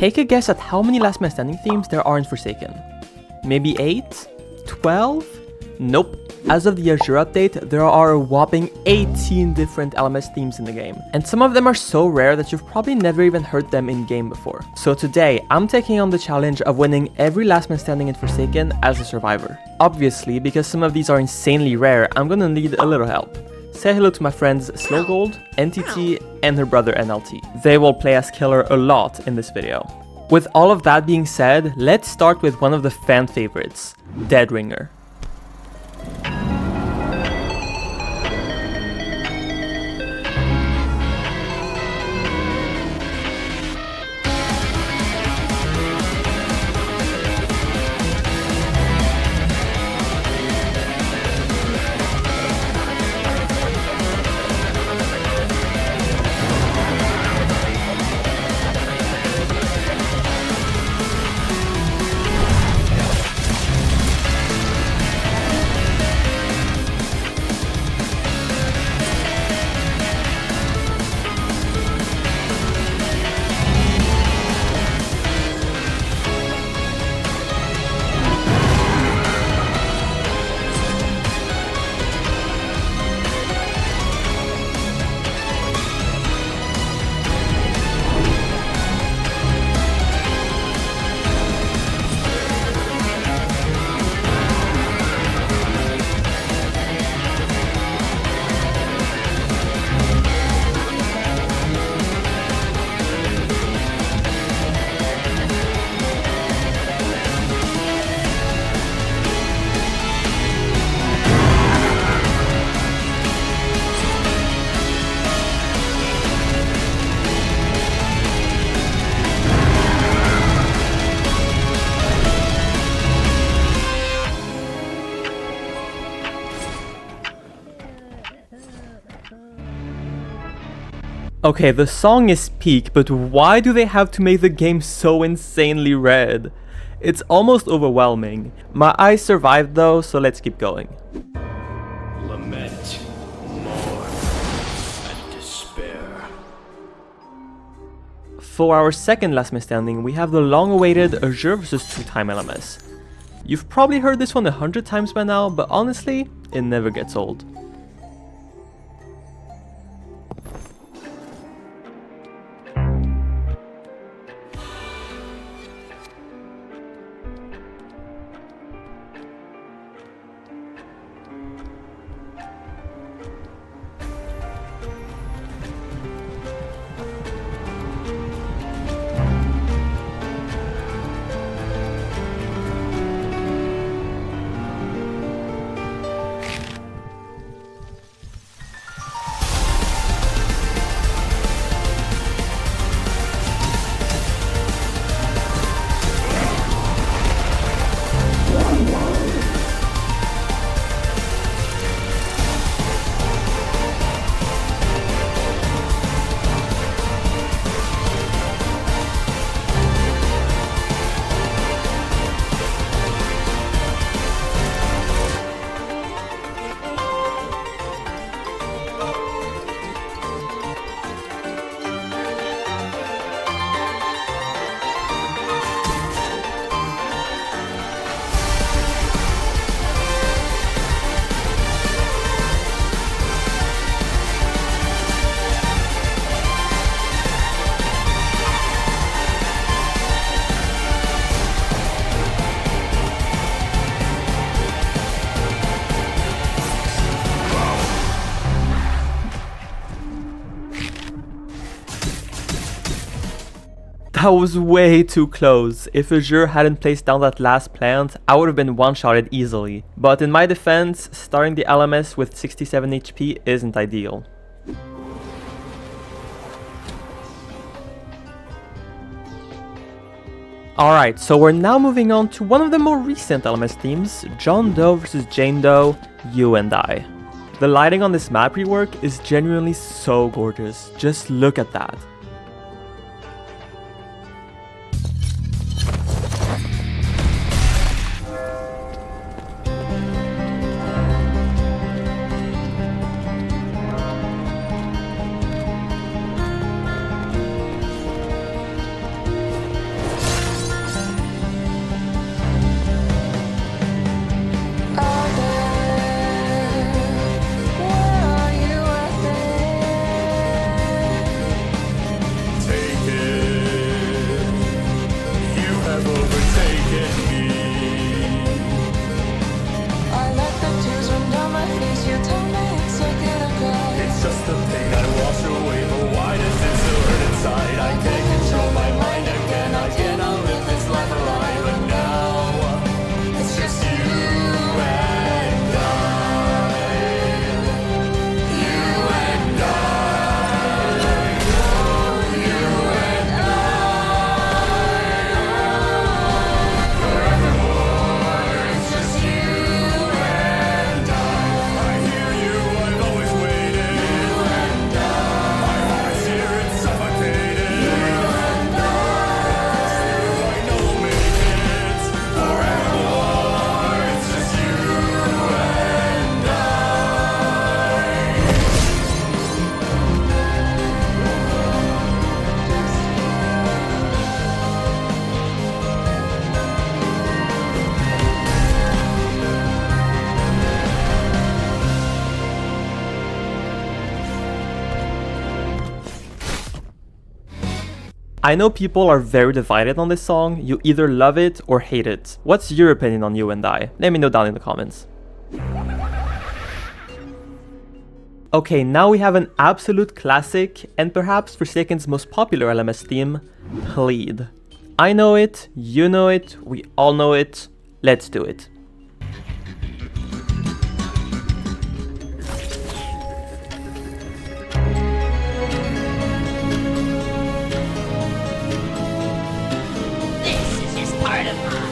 Take a guess at how many Last Man Standing themes there are in Forsaken. Maybe 8? 12? Nope. As of the Azure update, there are a whopping 18 different LMS themes in the game, and some of them are so rare that you've probably never even heard them in game before. So today, I'm taking on the challenge of winning every Last Man Standing in Forsaken as a survivor. Obviously, because some of these are insanely rare, I'm gonna need a little help. Say hello to my friends Slowgold, NTT, and her brother NLT. They will play as killer a lot in this video. With all of that being said, let's start with one of the fan favorites, Deadringer. Okay, the song is peak, but why do they have to make the game so insanely red? It's almost overwhelming. My eyes survived though, so let's keep going. Lament, mourn, and despair. For our second Last Man Standing, we have the long-awaited Azure vs 2-time LMS. You've probably heard this one 100 times by now, but honestly, it never gets old. That was way too close. If Azure hadn't placed down that last plant, I would have been one-shotted easily. But in my defense, starting the LMS with 67 HP isn't ideal. Alright, so we're now moving on to one of the more recent LMS themes, John Doe vs Jane Doe, You and I. The lighting on this map rework is genuinely so gorgeous, just look at that. I know people are very divided on this song. You either love it or hate it. What's your opinion on You and I? Let me know down in the comments. Okay, now we have an absolute classic and perhaps Forsaken's most popular LMS theme, Plead. I know it, you know it, we all know it. Let's do it. This is just part of my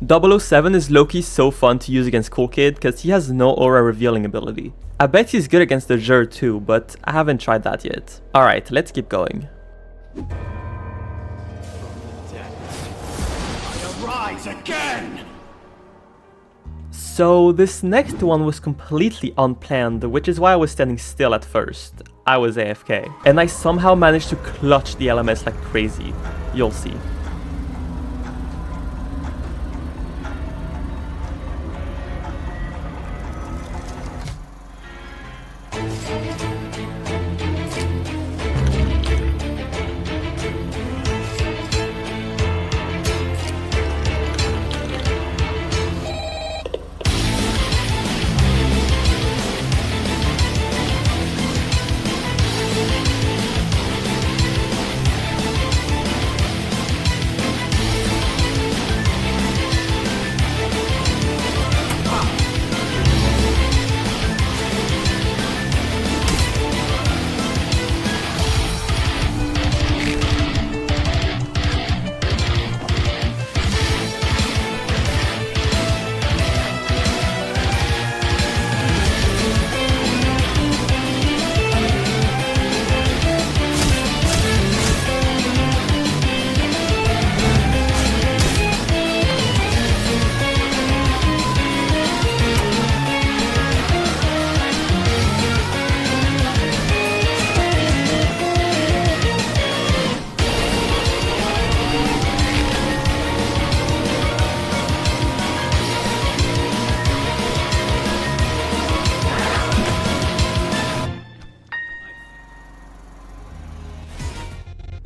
.007 is low-key so fun to use against Cool Kid because he has no aura revealing ability. I bet he's good against Azure too, but I haven't tried that yet. Alright, let's keep going. I arise again! So this next one was completely unplanned, which is why I was standing still at first. I was AFK. And I somehow managed to clutch the LMS like crazy. You'll see.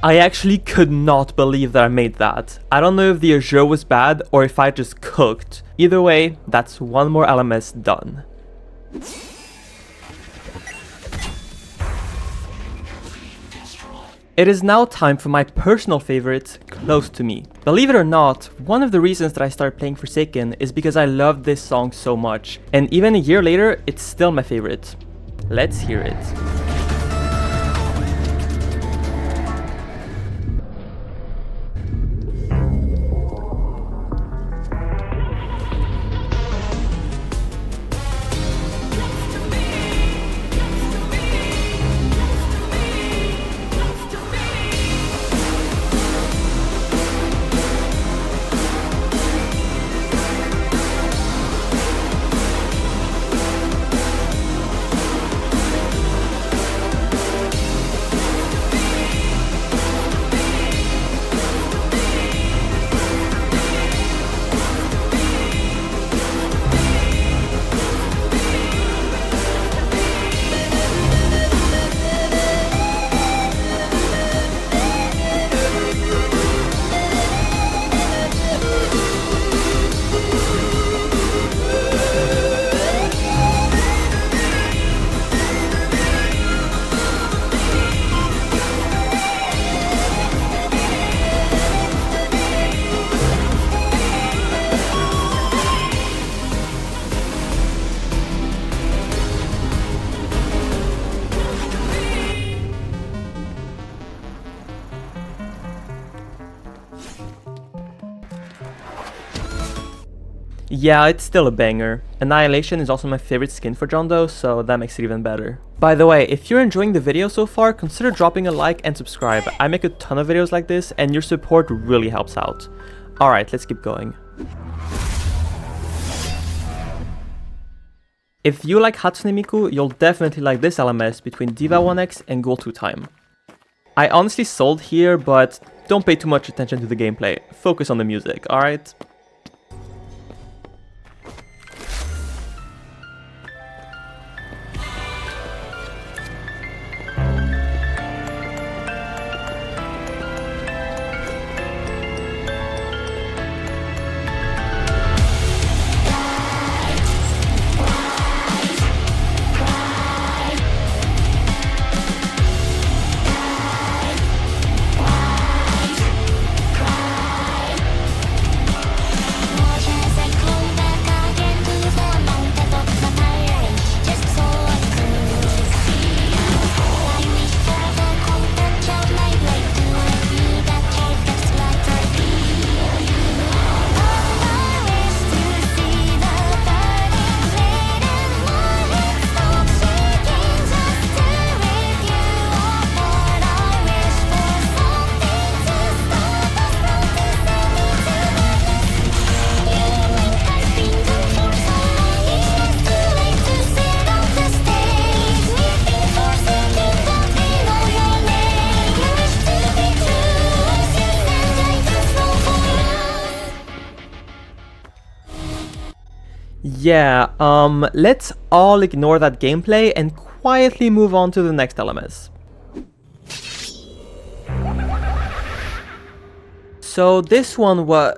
I actually could not believe that I made that. I don't know if the Azure was bad or if I just cooked. Either way, that's one more LMS done. It is now time for my personal favorite, Close to Me. Believe it or not, one of the reasons that I started playing Forsaken is because I loved this song so much, and even a year later, it's still my favorite. Let's hear it. Yeah, it's still a banger. Annihilation is also my favorite skin for John though, so that makes it even better. By the way, if you're enjoying the video so far, consider dropping a like and subscribe. I make a ton of videos like this and your support really helps out. Alright, let's keep going. If you like Hatsune Miku, you'll definitely like this LMS between Diva 1x and Ghoul 2 Time. I honestly sold here, but don't pay too much attention to the gameplay. Focus on the music, alright? Yeah, let's all ignore that gameplay and quietly move on to the next LMS. So this one was...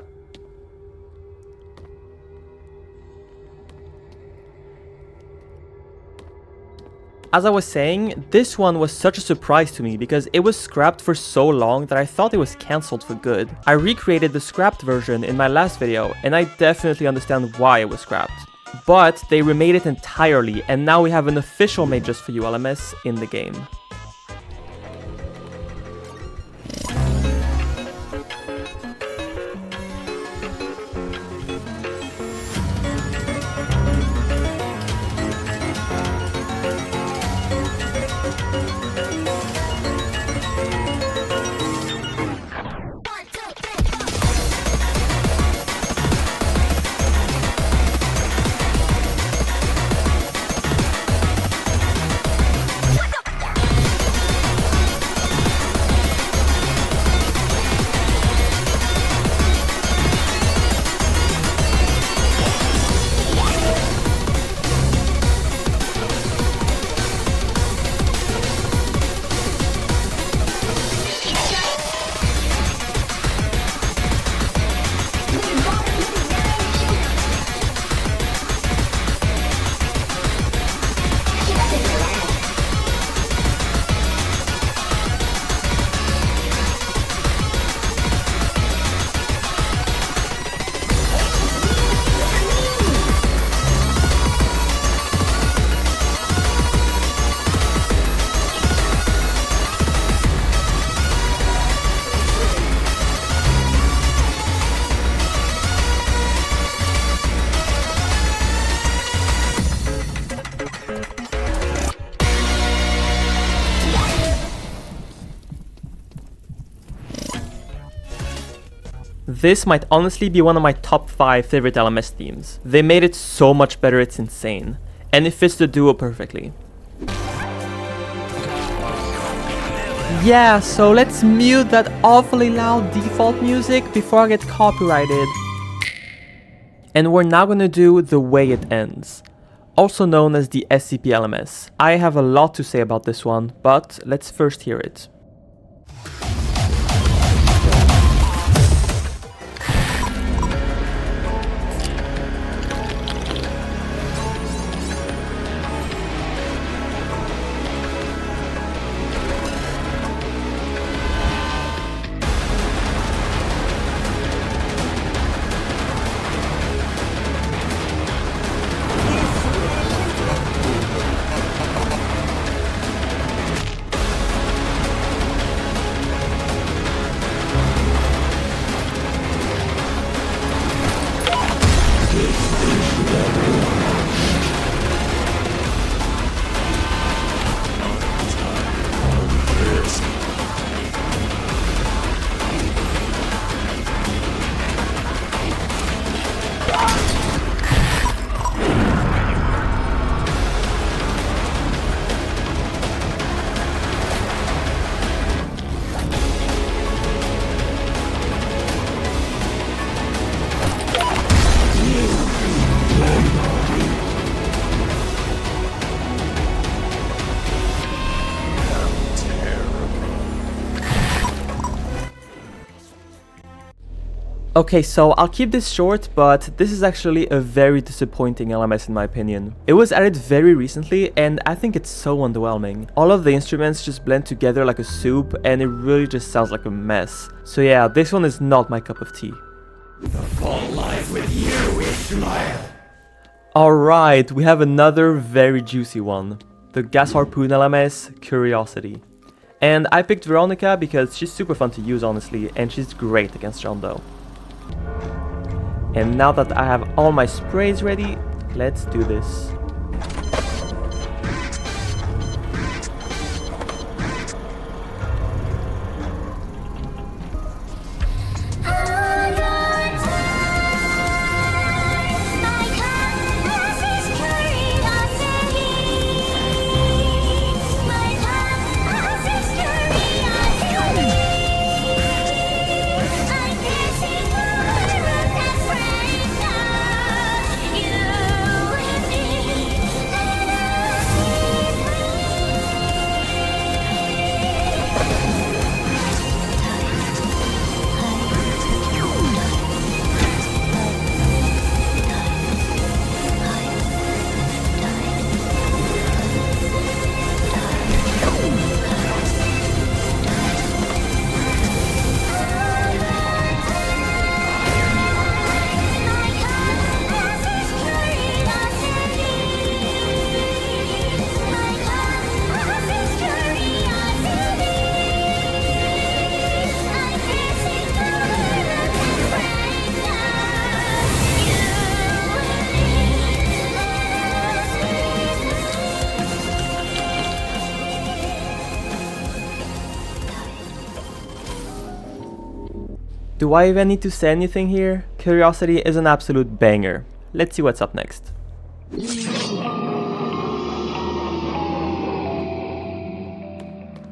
As I was saying, this one was such a surprise to me because it was scrapped for so long that I thought it was cancelled for good. I recreated the scrapped version in my last video and I definitely understand why it was scrapped. But they remade it entirely and now we have an official Made Just For You LMS in the game. This might honestly be one of my top 5 favorite LMS themes. They made it so much better, it's insane. And it fits the duo perfectly. Yeah, so let's mute that awfully loud default music before I get copyrighted. And we're now gonna do The Way It Ends, also known as the SCP LMS. I have a lot to say about this one, but let's first hear it. Okay, so I'll keep this short, but this is actually a very disappointing LMS in my opinion. It was added very recently, and I think it's so underwhelming. All of the instruments just blend together like a soup, and it really just sounds like a mess. So yeah, this one is not my cup of tea. The fault lies with you, Ishmael. Alright, we have another very juicy one. The Gas Harpoon LMS, Curiosity. And I picked Veronica because she's super fun to use honestly, and she's great against Jondo. And now that I have all my sprays ready, let's do this. Do I even need to say anything here? Curiosity is an absolute banger. Let's see what's up next.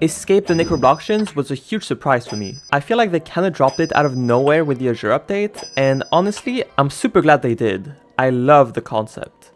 Escape the Necrobloxians was a huge surprise for me. I feel like they kinda dropped it out of nowhere with the Azure update, and honestly, I'm super glad they did. I love the concept.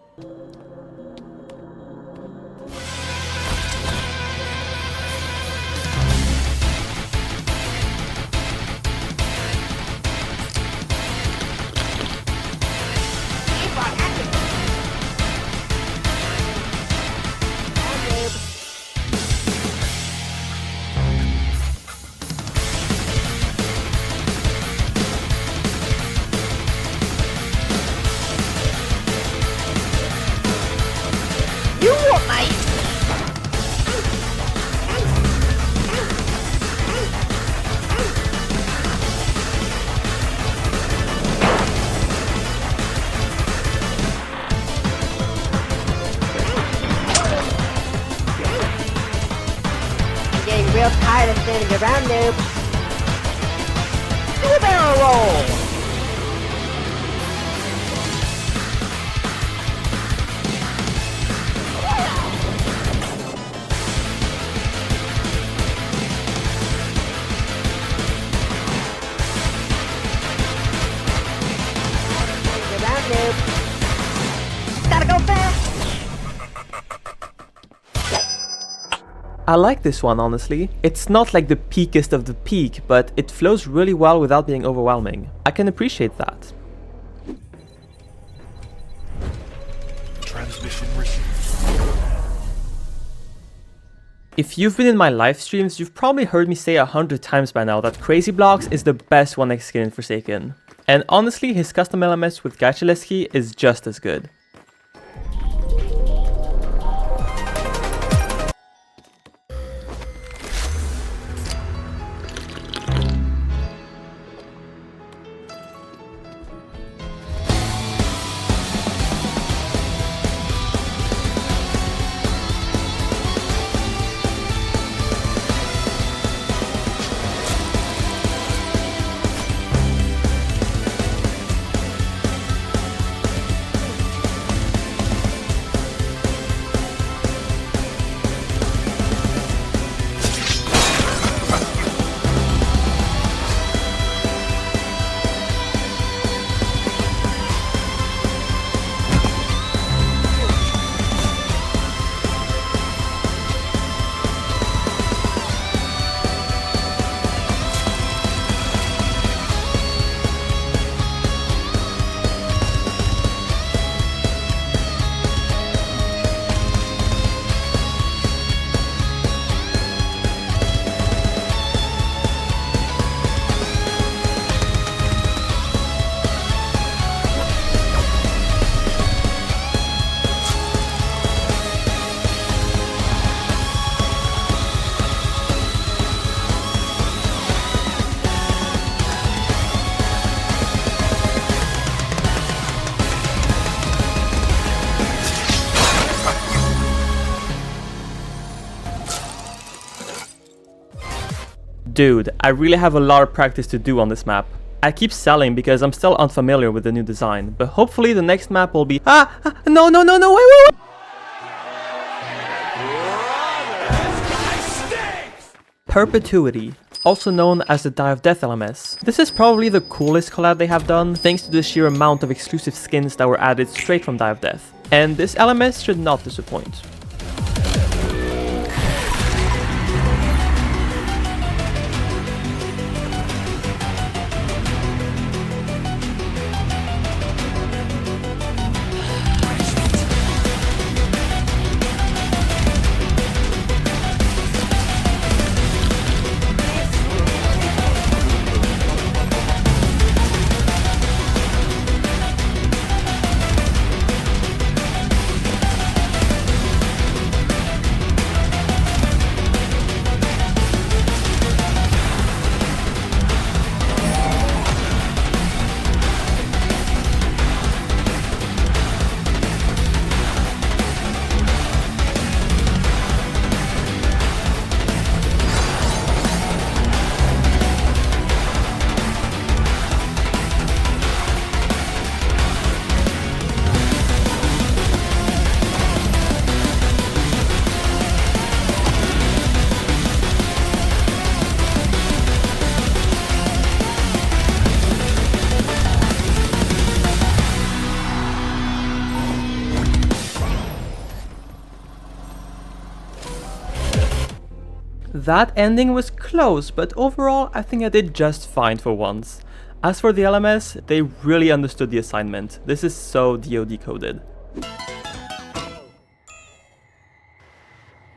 Real tired of standing around, noob. Do a barrel roll! Standing around, noob. Gotta go fast! I like this one honestly. It's not like the peakest of the peak, but it flows really well without being overwhelming. I can appreciate that. Transmission received. If you've been in my live streams, you've probably heard me say 100 times by now that Crazy Blocks is the best 1x skin in Forsaken. And honestly, his custom LMS with Gaicheleski is just as good. Dude, I really have a lot of practice to do on this map. I keep selling because I'm still unfamiliar with the new design, but hopefully the next map will be— no, wait. Perpetuity, also known as the Die of Death LMS. This is probably the coolest collab they have done, thanks to the sheer amount of exclusive skins that were added straight from Die of Death. And this LMS should not disappoint. That ending was close, but overall I think I did just fine for once. As for the LMS, they really understood the assignment. This is so DoD coded.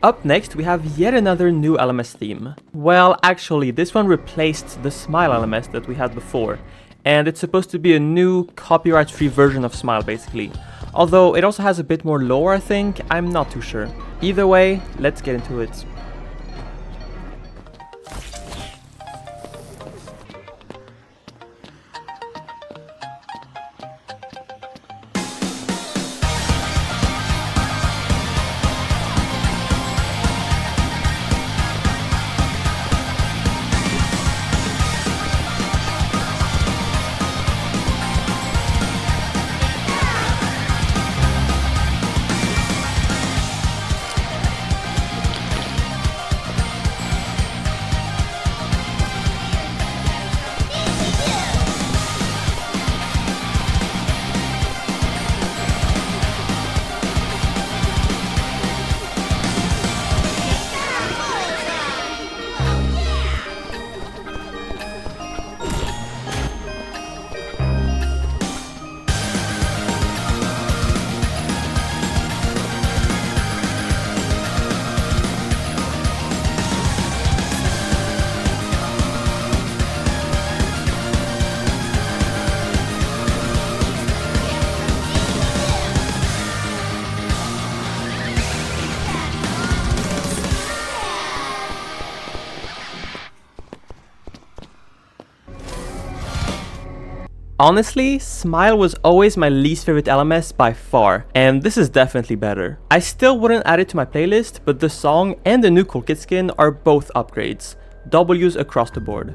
Up next we have yet another new LMS theme. Well, actually this one replaced the Smile LMS that we had before, and it's supposed to be a new copyright-free version of Smile basically. Although it also has a bit more lore, I think. I'm not too sure. Either way, let's get into it. Honestly, Smile was always my least favorite LMS by far, and this is definitely better. I still wouldn't add it to my playlist, but the song and the new Cool Kid skin are both upgrades. W's across the board.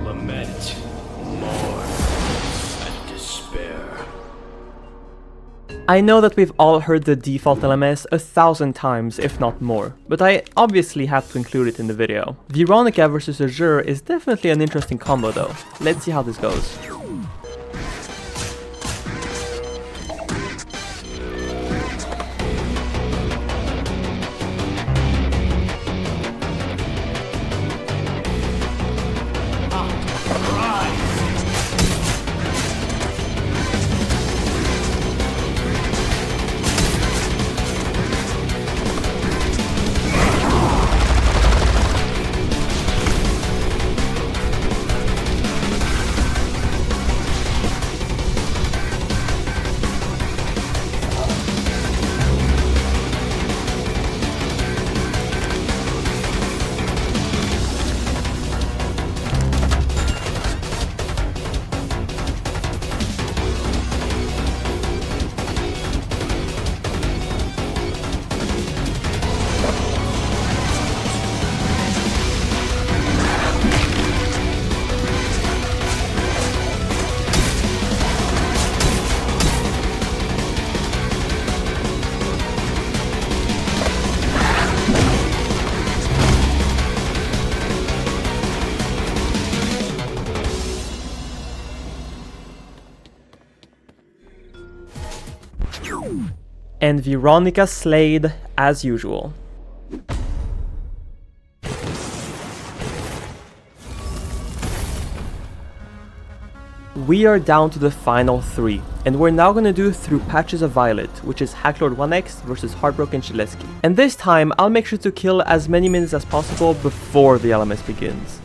Lament, mourn, and despair. I know that we've all heard the default LMS 1,000 times, if not more, but I obviously have to include it in the video. Veronica vs Azure is definitely an interesting combo though. Let's see how this goes. And Veronica slayed as usual. We are down to the final 3, and we're now gonna do Through Patches of Violet, which is Hacklord 1x versus Heartbroken Shaleski. And this time, I'll make sure to kill as many minions as possible before the LMS begins.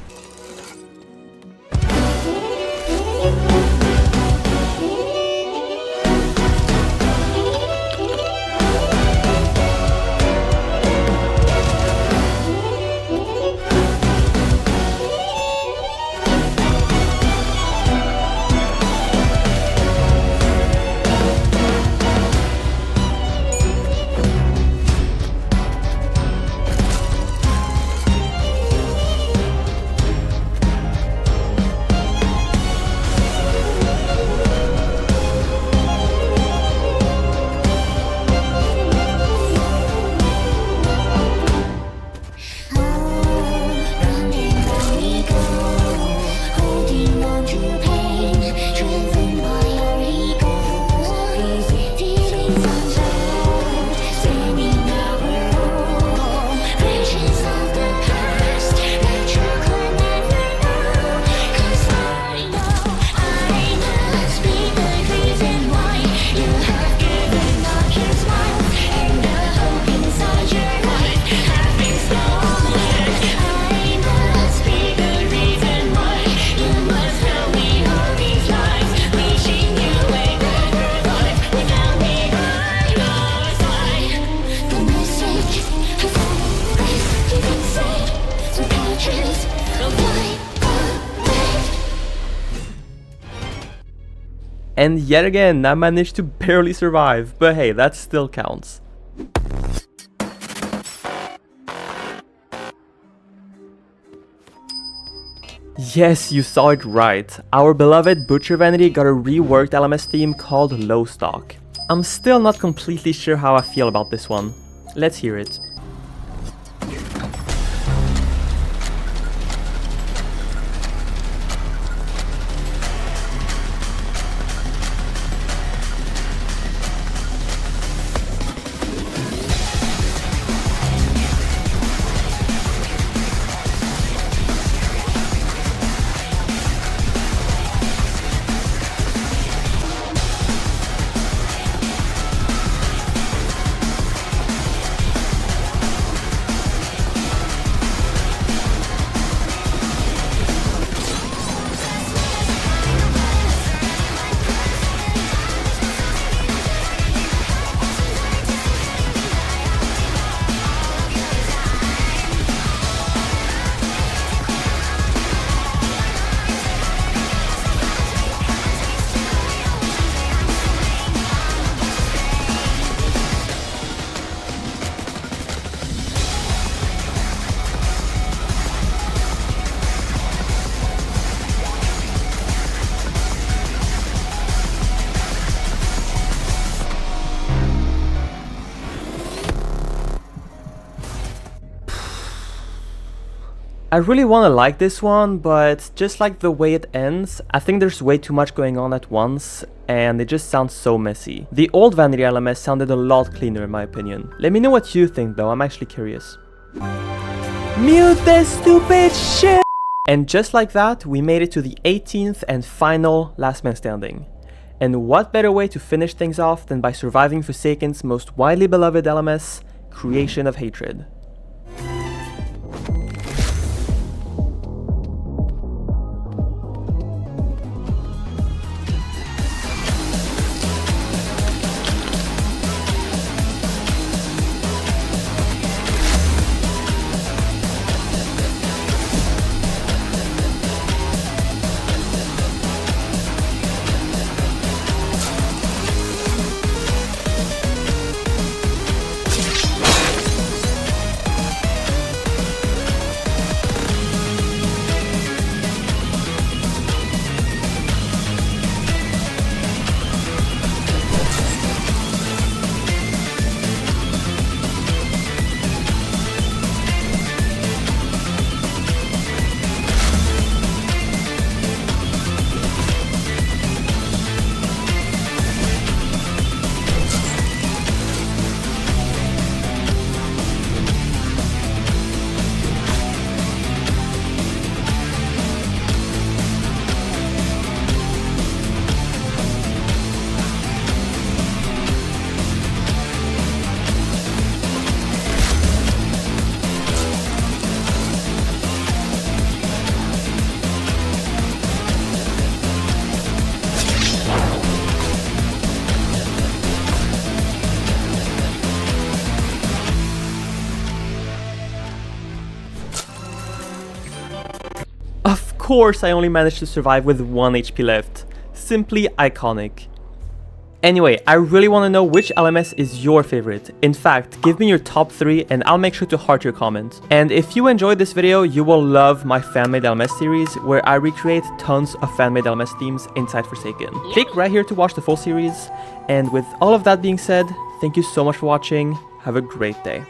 And yet again, I managed to barely survive, but hey, that still counts. Yes, you saw it right. Our beloved Butcher Vanity got a reworked LMS theme called Low Stock. I'm still not completely sure how I feel about this one. Let's hear it. I really want to like this one, but just like the way it ends, I think there's way too much going on at once, and it just sounds so messy. The old Vanity LMS sounded a lot cleaner in my opinion. Let me know what you think though, I'm actually curious. Mute this stupid shit! And just like that, we made it to the 18th and final Last Man Standing. And what better way to finish things off than by surviving Forsaken's most widely beloved LMS, Creation of Hatred. course I only managed to survive with 1 HP left. Simply iconic. Anyway, I really want to know which LMS is your favorite. In fact, give me your top 3 and I'll make sure to heart your comment. And if you enjoyed this video, you will love my fan-made LMS series where I recreate tons of fan-made LMS themes inside Forsaken. Click right here to watch the full series. And with all of that being said, thank you so much for watching. Have a great day.